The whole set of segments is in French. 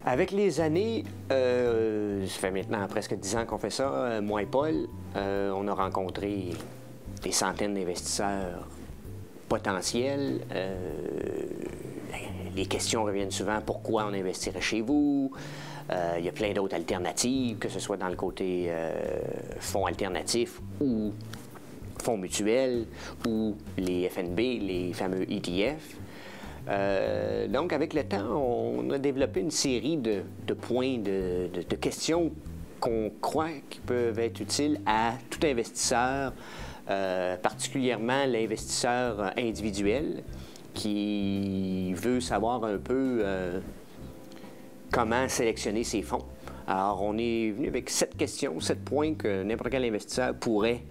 Avec les années, ça fait maintenant presque 10 ans qu'on fait ça, moi et Paul, on a rencontré des centaines d'investisseurs potentiels. Les questions reviennent souvent, pourquoi on investirait chez vous? Il y a plein d'autres alternatives, que ce soit dans le côté fonds alternatifs ou fonds mutuels ou les FNB, les fameux ETF. Donc, avec le temps, on a développé une série de points, de questions qu'on croit qui peuvent être utiles à tout investisseur, particulièrement l'investisseur individuel qui veut savoir un peu comment sélectionner ses fonds. Alors, on est venu avec 7 questions, 7 points que n'importe quel investisseur pourrait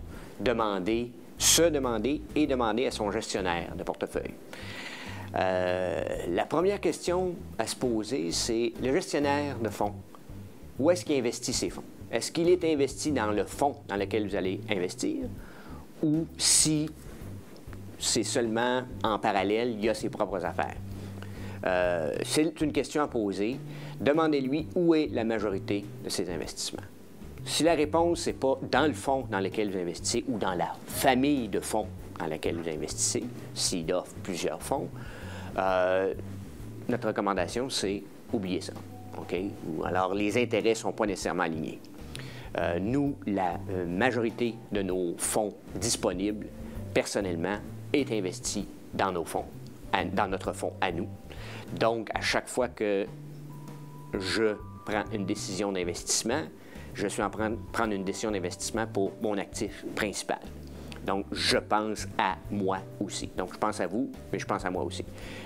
demander, se demander et demander à son gestionnaire de portefeuille. La première question à se poser, c'est le gestionnaire de fonds. Où est-ce qu'il investit ses fonds? Est-ce qu'il est investi dans le fonds dans lequel vous allez investir ou si c'est seulement en parallèle, il y a ses propres affaires? C'est une question à poser. Demandez-lui où est la majorité de ses investissements. Si la réponse n'est pas dans le fonds dans lequel vous investissez ou dans la famille de fonds dans laquelle vous investissez, s'il offre plusieurs fonds, notre recommandation, c'est oublier ça. Okay? Alors, les intérêts ne sont pas nécessairement alignés. Nous, la majorité de nos fonds disponibles, personnellement, est investie dans nos fonds, dans notre fonds à nous. Donc, à chaque fois que je prends une décision d'investissement, je suis en train de prendre une décision d'investissement pour mon actif principal. Donc, je pense à moi aussi. Donc, je pense à vous, mais je pense à moi aussi.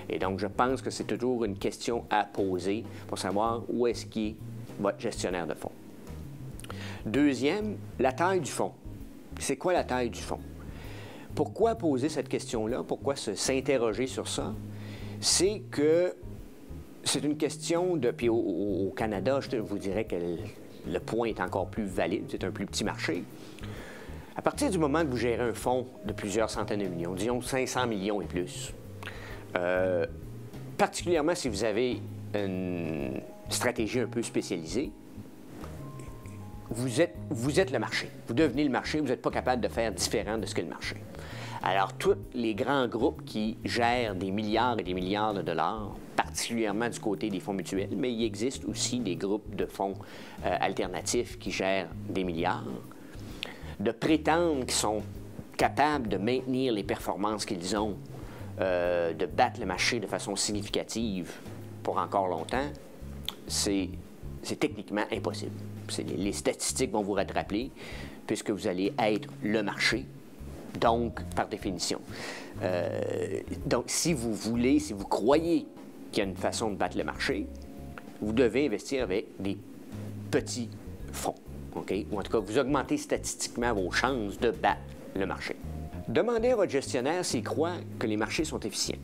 Et donc, je pense que c'est toujours une question à poser pour savoir où est-ce qu'il est votre gestionnaire de fonds. Deuxième, la taille du fonds. C'est quoi la taille du fonds? Pourquoi poser cette question-là? Pourquoi s'interroger sur ça? C'est que c'est une question de... Puis au Canada, je vous dirais que le point est encore plus valide. C'est un plus petit marché. À partir du moment que vous gérez un fonds de plusieurs centaines de millions, disons 500 millions et plus, particulièrement si vous avez une stratégie un peu spécialisée, vous êtes le marché. Vous devenez le marché, vous n'êtes pas capable de faire différent de ce qu'est le marché. Alors, tous les grands groupes qui gèrent des milliards et des milliards de dollars, particulièrement du côté des fonds mutuels, mais il existe aussi des groupes de fonds alternatifs qui gèrent des milliards, de prétendre qu'ils sont capables de maintenir les performances qu'ils ont, de battre le marché de façon significative pour encore longtemps, c'est techniquement impossible. Les statistiques vont vous rattraper puisque vous allez être le marché, donc par définition. Donc si vous voulez, si vous croyez qu'il y a une façon de battre le marché, vous devez investir avec des petits fonds. Okay? Ou en tout cas, vous augmentez statistiquement vos chances de battre le marché. Demandez à votre gestionnaire s'il croit que les marchés sont efficients.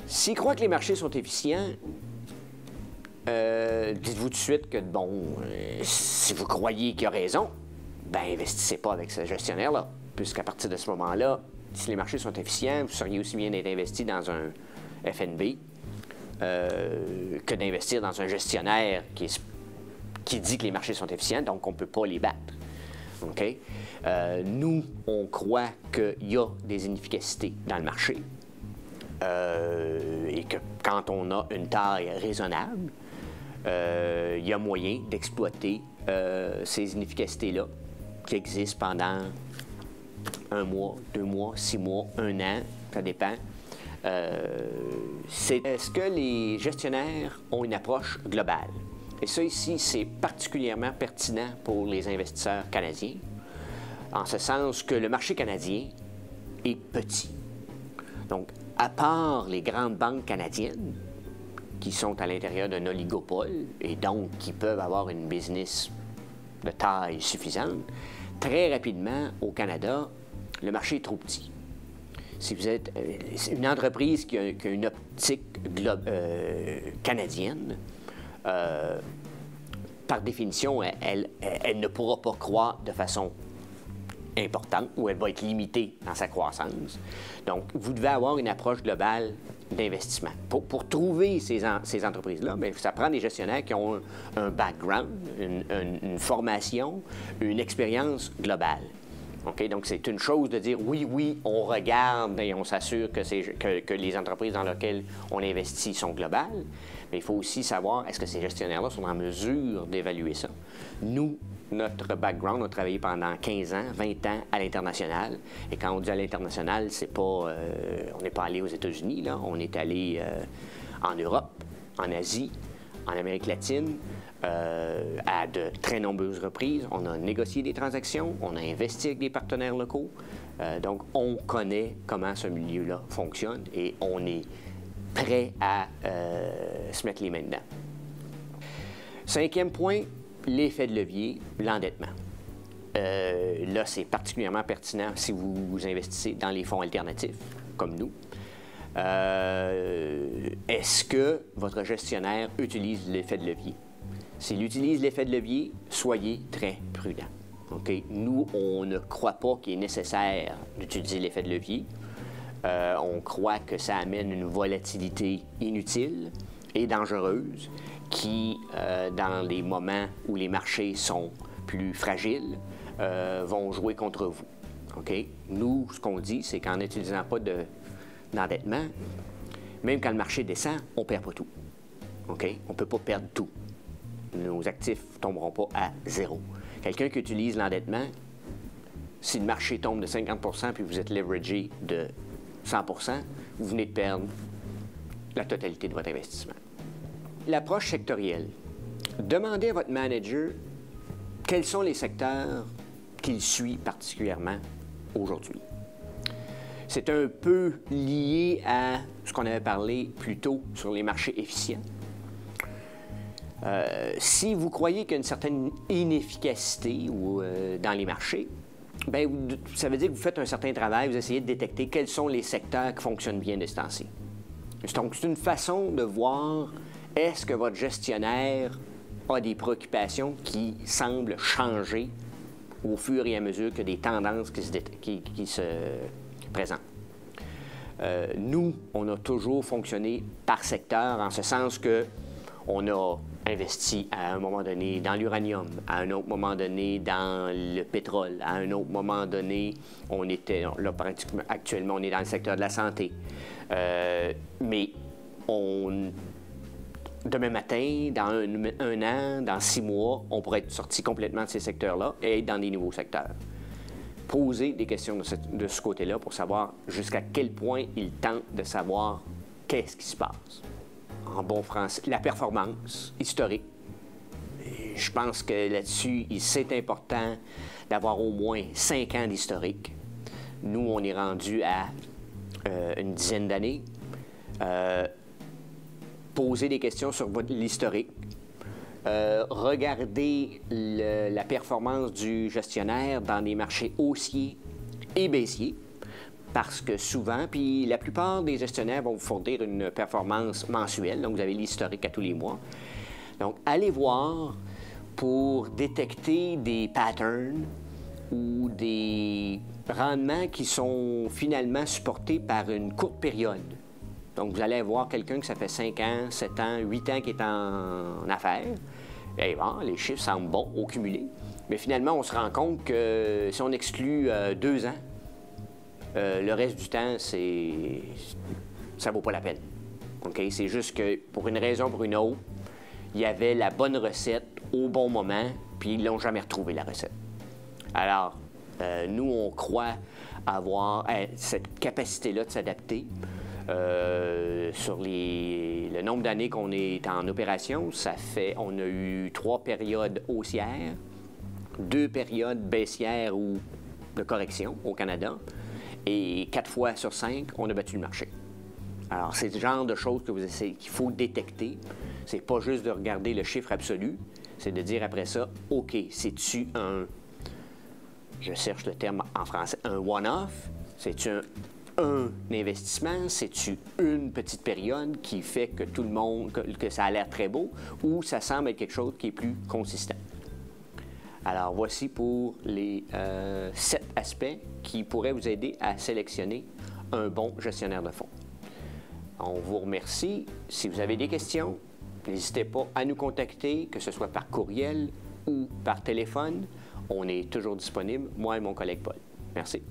S'il croit que les marchés sont efficients, dites-vous tout de suite que, bon, si vous croyez qu'il a raison, ben investissez pas avec ce gestionnaire-là. Puisqu'à partir de ce moment-là, si les marchés sont efficients, vous seriez aussi bien d'être investi dans un FNB que d'investir dans un gestionnaire qui dit que les marchés sont efficients, donc on ne peut pas les battre. Okay? Nous, on croit qu'il y a des inefficacités dans le marché et que quand on a une taille raisonnable, il y a moyen d'exploiter ces inefficacités-là qui existent pendant 1 mois, 2 mois, 6 mois, 1 an, ça dépend. Est-ce que les gestionnaires ont une approche globale? Et ça ici, c'est particulièrement pertinent pour les investisseurs canadiens, en ce sens que le marché canadien est petit. Donc, à part les grandes banques canadiennes, qui sont à l'intérieur d'un oligopole et donc qui peuvent avoir une business de taille suffisante, très rapidement, au Canada, le marché est trop petit. Si vous êtes une entreprise qui a une optique canadienne, par définition, elle ne pourra pas croître de façon importante ou elle va être limitée dans sa croissance. Donc, vous devez avoir une approche globale d'investissement. Pour trouver ces entreprises-là, bien, ça prend des gestionnaires qui ont un background, une formation, une expérience globale. Okay? Donc, c'est une chose de dire oui, on regarde et on s'assure que les entreprises dans lesquelles on investit sont globales, mais il faut aussi savoir est-ce que ces gestionnaires-là sont en mesure d'évaluer ça. Nous, notre background, on a travaillé pendant 15 ans, 20 ans à l'international. Et quand on dit à l'international, c'est pas, on n'est pas allé aux États-Unis, là. On est allé en Europe, en Asie, en Amérique latine, à de très nombreuses reprises. On a négocié des transactions, on a investi avec des partenaires locaux. Donc, on connaît comment ce milieu-là fonctionne et on est prêt à se mettre les mains dedans. 5e point, l'effet de levier, l'endettement. Là, c'est particulièrement pertinent si vous investissez dans les fonds alternatifs, comme nous. Est-ce que votre gestionnaire utilise l'effet de levier? S'il utilise l'effet de levier, soyez très prudent. Okay? Nous, on ne croit pas qu'il est nécessaire d'utiliser l'effet de levier. On croit que ça amène une volatilité inutile et dangereuse qui, dans les moments où les marchés sont plus fragiles, vont jouer contre vous. Okay? Nous, ce qu'on dit, c'est qu'en n'utilisant pas d'endettement, même quand le marché descend, on ne perd pas tout. Okay? On ne peut pas perdre tout. Nos actifs ne tomberont pas à zéro. Quelqu'un qui utilise l'endettement, si le marché tombe de 50 % puis vous êtes leveragé de 100 %, vous venez de perdre la totalité de votre investissement. L'approche sectorielle. Demandez à votre manager quels sont les secteurs qu'il suit particulièrement aujourd'hui. C'est un peu lié à ce qu'on avait parlé plus tôt sur les marchés efficients. Si vous croyez qu'il y a une certaine inefficacité dans les marchés, bien, ça veut dire que vous faites un certain travail, vous essayez de détecter quels sont les secteurs qui fonctionnent bien de ce temps-ci. Donc, c'est une façon de voir est-ce que votre gestionnaire a des préoccupations qui semblent changer au fur et à mesure que des tendances qui se présentent. Nous, on a toujours fonctionné par secteur, en ce sens que on a investi à un moment donné dans l'uranium, à un autre moment donné dans le pétrole, à un autre moment donné, on était, là, actuellement, on est dans le secteur de la santé. Mais demain matin, dans un an, dans 6 mois, on pourrait être sorti complètement de ces secteurs-là et être dans des nouveaux secteurs. Poser des questions de ce côté-là pour savoir jusqu'à quel point il tente de savoir qu'est-ce qui se passe. En bon français, la performance historique. Et je pense que là-dessus, c'est important d'avoir au moins 5 ans d'historique. Nous, on est rendu à une dizaine d'années. Poser des questions sur l'historique. Regardez la performance du gestionnaire dans les marchés haussiers et baissiers. Parce que souvent, puis la plupart des gestionnaires vont vous fournir une performance mensuelle, donc vous avez l'historique à tous les mois. Donc, allez voir pour détecter des patterns ou des rendements qui sont finalement supportés par une courte période. Donc, vous allez avoir quelqu'un que ça fait 5 ans, 7 ans, 8 ans qui est en affaires. Et bon, les chiffres semblent bons au cumulé. Mais finalement, on se rend compte que si on exclut 2 ans, le reste du temps, ça ne vaut pas la peine. Okay? C'est juste que, pour une raison ou pour une autre, il y avait la bonne recette au bon moment, puis ils ne l'ont jamais retrouvée, la recette. Alors, nous, on croit avoir cette capacité-là de s'adapter. Sur le nombre d'années qu'on est en opération, on a eu 3 périodes haussières, 2 périodes baissières ou de correction au Canada, et 4 fois sur 5, on a battu le marché. Alors, c'est le genre de choses qu'il faut détecter. C'est pas juste de regarder le chiffre absolu, c'est de dire après ça, OK, c'est-tu je cherche le terme en français, un one-off? C'est-tu un investissement? C'est-tu une petite période qui fait que tout le monde, que ça a l'air très beau, ou ça semble être quelque chose qui est plus consistant? Alors, voici pour les 7 aspects qui pourraient vous aider à sélectionner un bon gestionnaire de fonds. On vous remercie. Si vous avez des questions, n'hésitez pas à nous contacter, que ce soit par courriel ou par téléphone. On est toujours disponible, moi et mon collègue Paul. Merci.